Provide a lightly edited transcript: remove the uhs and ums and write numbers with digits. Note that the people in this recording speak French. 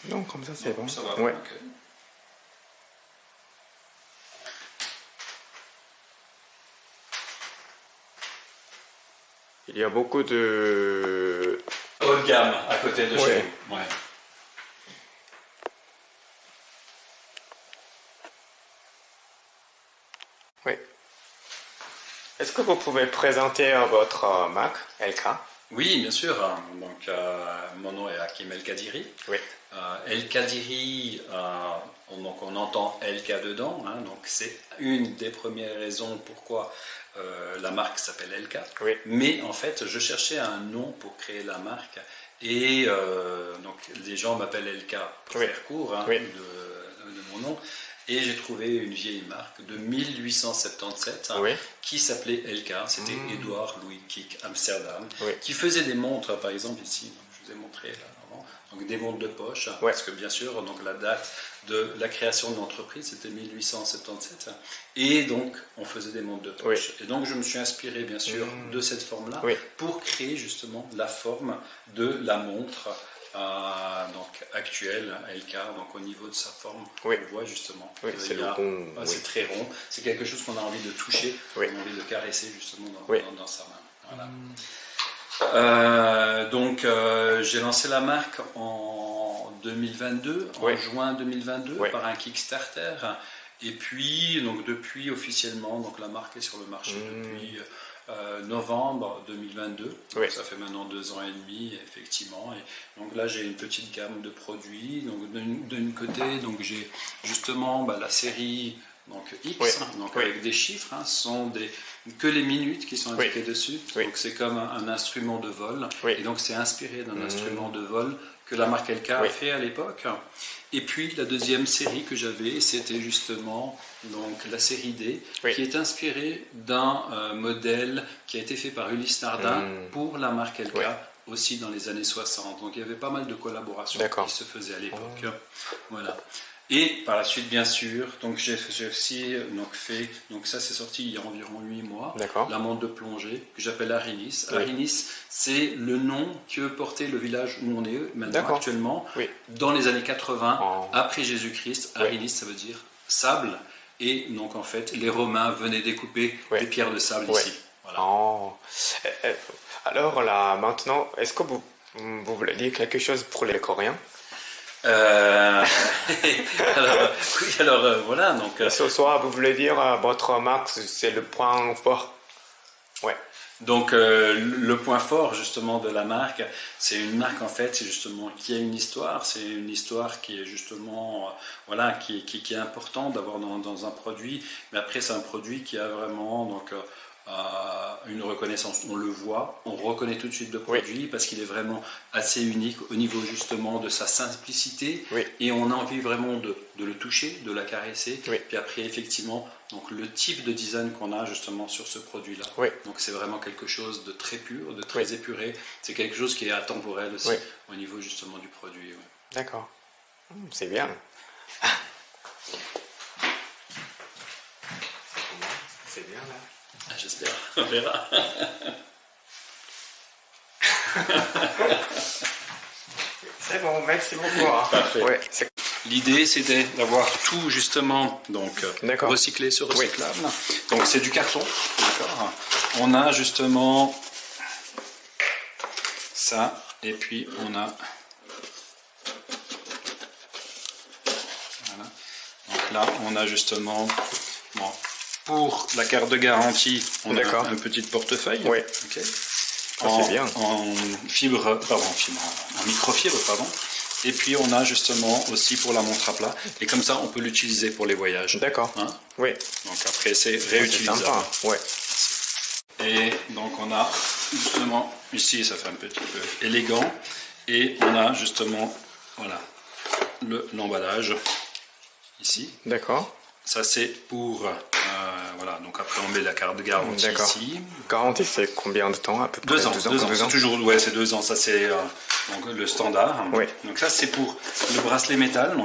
Non, comme ça c'est bon. Ça va, Ouais. ok. Il y a beaucoup de... Haut de gamme à côté de chez nous. Ouais. Oui. Est-ce que vous pouvez présenter votre marque, LK? Oui, bien sûr. Donc, mon nom est Hakim El Kadiri. Oui. El Kadiri, donc on entend LK dedans. Hein, donc c'est une des premières raisons pourquoi la marque s'appelle LK. Oui. Mais en fait, je cherchais un nom pour créer la marque. Et donc les gens m'appellent LK pour Oui. faire court hein, Oui. de mon nom. Et j'ai trouvé une vieille marque de 1877 Oui. qui s'appelait LK. C'était Edouard Louis Kik Amsterdam, Oui. qui faisait des montres, par exemple ici, donc je vous ai montré là avant, donc des montres de poche, Ouais. parce que bien sûr, donc la date de la création de l'entreprise c'était 1877, et donc on faisait des montres de poche. Oui. Et donc je me suis inspiré bien sûr de cette forme-là Oui. pour créer justement la forme de la montre. Donc actuelle, LK, donc au niveau de sa forme, Oui. on voit justement Oui, qu'il c'est y le a- rond, ah, oui. c'est très rond, c'est quelque chose qu'on a envie de toucher, Oui. on a envie de caresser justement dans, Oui. dans sa main. Voilà. Donc j'ai lancé la marque en 2022, Oui. en juin 2022, Oui. par un Kickstarter. Et puis, donc depuis officiellement, donc la marque est sur le marché depuis novembre 2022. Donc, Oui. ça fait maintenant 2 ans et demi, effectivement. Et donc là, j'ai une petite gamme de produits. Donc d'un côté, donc j'ai justement la série donc X, Oui. donc Oui. avec des chiffres. Hein, ce sont que les minutes qui sont indiquées dessus. Oui. Donc c'est comme un instrument de vol. Oui. Et donc c'est inspiré d'un instrument de vol que la marque LK a Oui. fait à l'époque. Et puis la deuxième série que j'avais, c'était justement donc la série D, Oui. qui est inspirée d'un modèle qui a été fait par Ulysse Nardin pour la marque LK. Oui. Aussi dans les années 60. Donc il y avait pas mal de collaborations D'accord. qui se faisaient à l'époque. Voilà. Et par la suite, bien sûr, donc j'ai aussi donc fait, donc ça c'est sorti il y a environ 8 mois, D'accord. la montre de plongée que j'appelle Arinis. Oui. Arinis, c'est le nom que portait le village où on est maintenant D'accord. actuellement. Oui. Dans les années 80, Oh. après Jésus-Christ, Oui. Arinis ça veut dire sable. Et donc en fait, les Romains venaient découper Oui. des pierres de sable Oui. ici. Voilà. Oh. Alors là, maintenant, est-ce que vous voulez dire quelque chose pour les Coréens? alors, oui, alors voilà, donc Ce soir, vous voulez dire votre marque, c'est le point fort? Ouais. donc le point fort justement de la marque, c'est une marque en fait, c'est justement qui a une histoire, c'est une histoire qui est justement voilà, qui est important d'avoir dans un produit, mais après c'est un produit qui a vraiment donc une reconnaissance, on le voit, on reconnaît tout de suite le produit parce qu'il est vraiment assez unique au niveau justement de sa simplicité Oui. et on a envie vraiment de le toucher, de la caresser, Oui. puis après effectivement donc le type de design qu'on a justement sur ce produit là, Oui. donc c'est vraiment quelque chose de très pur, de très épuré, c'est quelque chose qui est atemporel aussi au niveau justement du produit. Ouais. D'accord. C'est bien. C'est bien là. Ah, j'espère, on verra. C'est bon, merci beaucoup. Hein. Parfait. Ouais, L'idée c'était d'avoir tout justement donc D'accord. recyclé sur recyclable. Donc c'est du carton, d'accord. On a justement ça et puis on a voilà. Donc là on a justement bon, pour la carte de garantie, on a un petit portefeuille. Oui. Okay. C'est bien. En fibre, en microfibre, pardon. Et puis on a justement aussi pour la montre à plat. Et comme ça, on peut l'utiliser pour les voyages. D'accord. Hein? Oui. Donc après, c'est C'est réutilisable. sympa. Ouais. Et donc on a justement, ici, ça fait un petit peu élégant. Et on a justement, voilà, l'emballage ici. D'accord. Ça, c'est pour... voilà, donc après on met la carte de garantie ici. Garantie, c'est combien de temps à peu près? 2 ans. 2 ans. C'est toujours, ouais, c'est 2 ans. Ça, c'est donc le standard. Oui. Donc ça, c'est pour le bracelet métal. Donc,